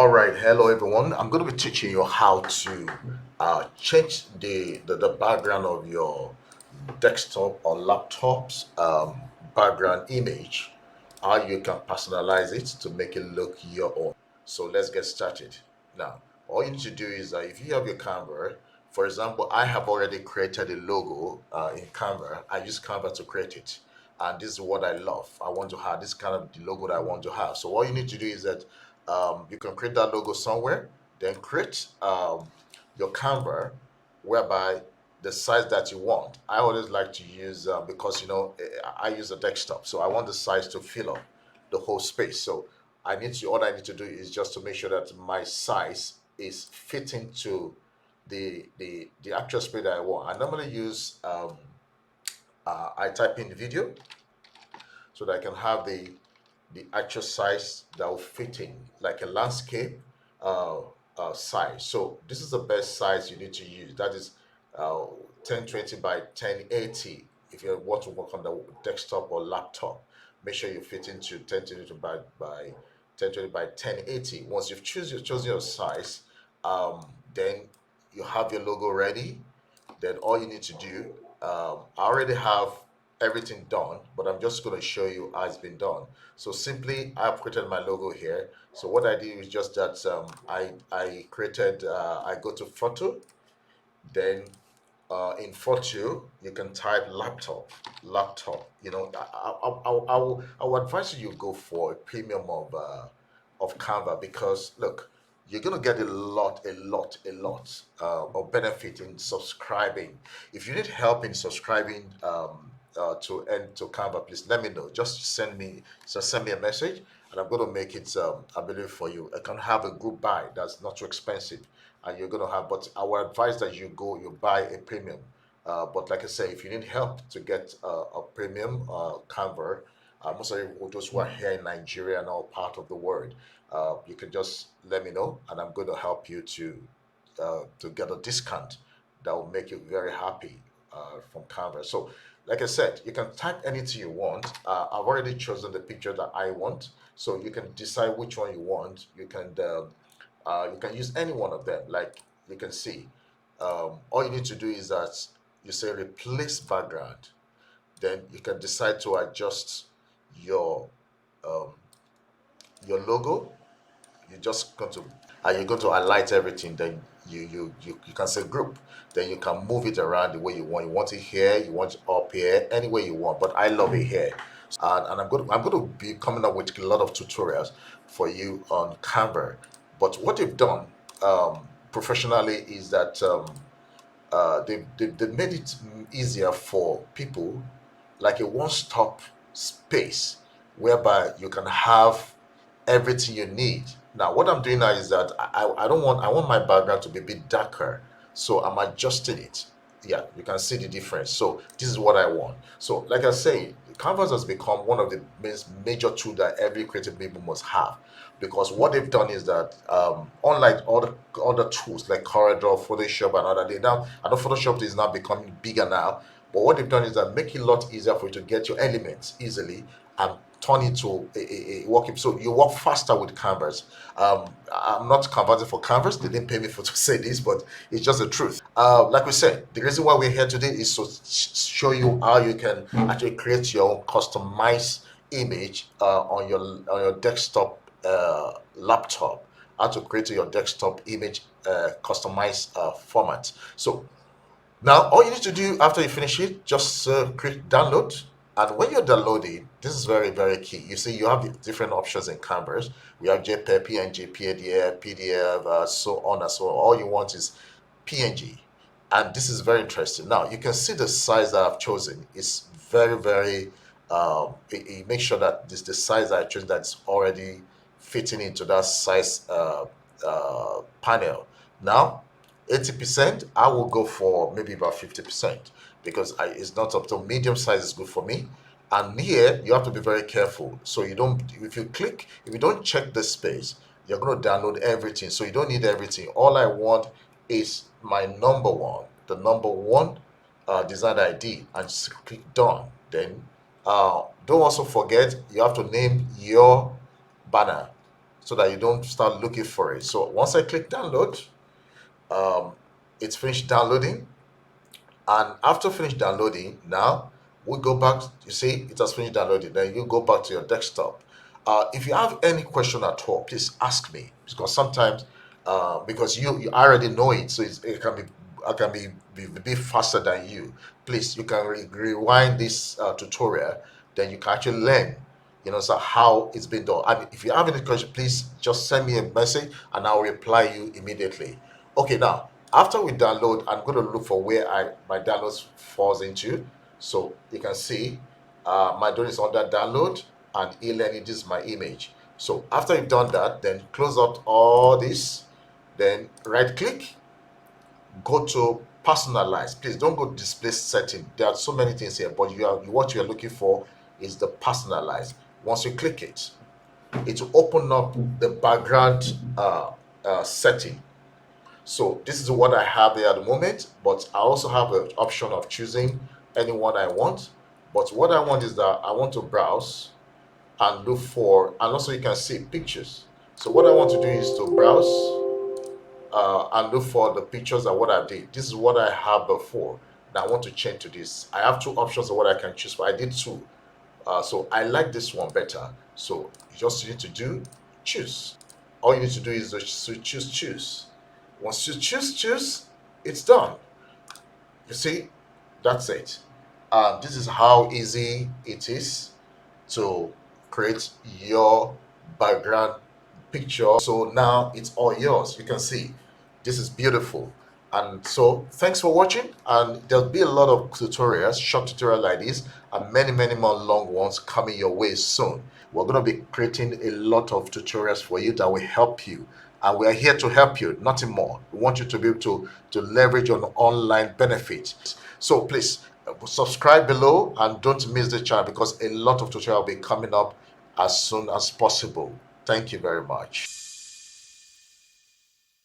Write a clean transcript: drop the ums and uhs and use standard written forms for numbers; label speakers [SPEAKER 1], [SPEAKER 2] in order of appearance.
[SPEAKER 1] All right, hello everyone. I'm going to be teaching you how to change the background of your desktop or laptop's background image, how you can personalize it to make it look your own. So let's get started. Now, all you need to do is if you have your Canva, for example, I have already created a logo in Canva. I use Canva to create it. And this is what I love. I want to have this kind of the logo that I want to have. So all you need to do is that you can create that logo somewhere, then create your Canva, whereby the size that you want. I always like to use because I use a desktop, so I want the size to fill up the whole space. So all I need to do is just to make sure that my size is fitting to the actual space that I want. I normally use I type in the video so that I can have the actual size that will fit in, like a landscape uh, size. So this is the best size you need to use. That is 1020 by 1080. If you want to work on the desktop or laptop, make sure you fit into 1020 by 1020 by 1080. Once you've chosen your size, then you have your logo ready. Then all you need to do, I already have everything done, but I'm just going to show you how it's been done. So simply, I've created my logo here. So what I did is just that I created, I go to photo, then in photo, you can type laptop. I will advise you go for a premium of Canva because look, you're gonna get a lot of benefit in subscribing. If you need help in subscribing to Canva, please let me know. Just send me a message, and I'm gonna make it available for you. I can have a group buy that's not too expensive, and you're gonna have. But I would advise that you buy a premium. But like I say, if you need help to get a premium Canva, most of those who are here in Nigeria and all part of the world, you can just let me know, and I'm going to help you to get a discount that will make you very happy from Canva. So, like I said, you can type anything you want. I've already chosen the picture that I want, so you can decide which one you want. You can use any one of them. Like you can see, all you need to do is that you say replace background. Then you can decide to adjust your um, your logo. You're going to highlight everything. Then you can say group. Then you can move it around the way you want. You want it here, you want it up here, any way you want. But I love it here. And I'm going to be coming up with a lot of tutorials for you on Canva. But what they've done professionally is that they've made it easier for people, like a one-stop space whereby you can have everything you need. Now, what I'm doing now is that I want my background to be a bit darker, so I'm adjusting it. Yeah, you can see the difference. So this is what I want. So, like I say, Canvas has become one of the major tools that every creative people must have, because what they've done is that unlike other tools like Corridor, Photoshop, and other, they now I know Photoshop is now becoming bigger now, but what they've done is that make it a lot easier for you to get your elements easily and turn it to a working. So you work faster with Canvas. I'm not converting for Canvas. They didn't pay me for to say this, but it's just the truth. Like we said, the reason why we're here today is to show you how you can actually create your own customized image on your desktop laptop. How to create your desktop image customized format. So now, all you need to do after you finish it, just click download. And when you're downloading, this is very, very key. You see, you have the different options in Canvas. We have JPEG, PNG, PDF, so on and so on. All you want is PNG. And this is very interesting. Now, you can see the size that I've chosen. It's very, very, it makes sure that this the size that I chose that's already fitting into that size panel. Now, 80%, I will go for maybe about 50% because it's not up to medium size is good for me. And here you have to be very careful. So you don't, if you don't check the space, you're going to download everything. So you don't need everything. All I want is my number one, the number one design that I did, and just click done. Then don't also forget you have to name your banner. so that you don't start looking for it. So once I click download, um, it's finished downloading. And after finish downloading, now we go back. You see, it has finished downloading. Then you go back to your desktop. If you have any question at all, please ask me, because sometimes, because you already know it, so it can be, be faster than you. Please, you can rewind this tutorial, then you can actually learn, so how it's been done. And if you have any question, please just send me a message and I'll reply you immediately. Okay, now after we download, I'm going to look for where my downloads falls into. So you can see my domain is under download, and e-learning, this is my image. So after you've done that, then close out all this, then right click, go to personalize. Please don't go display setting. There are so many things here, but what you are looking for is the personalize. Once you click it, it will open up the background setting. So this is what I have there at the moment, but I also have an option of choosing any one I want. But what I want is that I want to browse and look for, and also you can see pictures. So what I want to do is to browse and look for the pictures of what I did. This is what I have before. Now I want to change to this. I have two options of what I can choose for. I did two. So I like this one better. So just you need to do choose. All you need to do is to choose. Once you choose, it's done. You see, that's it. This is how easy it is to create your background picture. So now it's all yours. You can see this is beautiful. And so thanks for watching, and there'll be a lot of tutorials, short tutorial like this, and many more long ones coming your way soon. We're going to be creating a lot of tutorials for you that will help you, and we are here to help you, nothing more. We want you to be able to leverage your online benefits. So please subscribe below and don't miss the channel, because a lot of tutorial will be coming up as soon as possible. Thank you very much.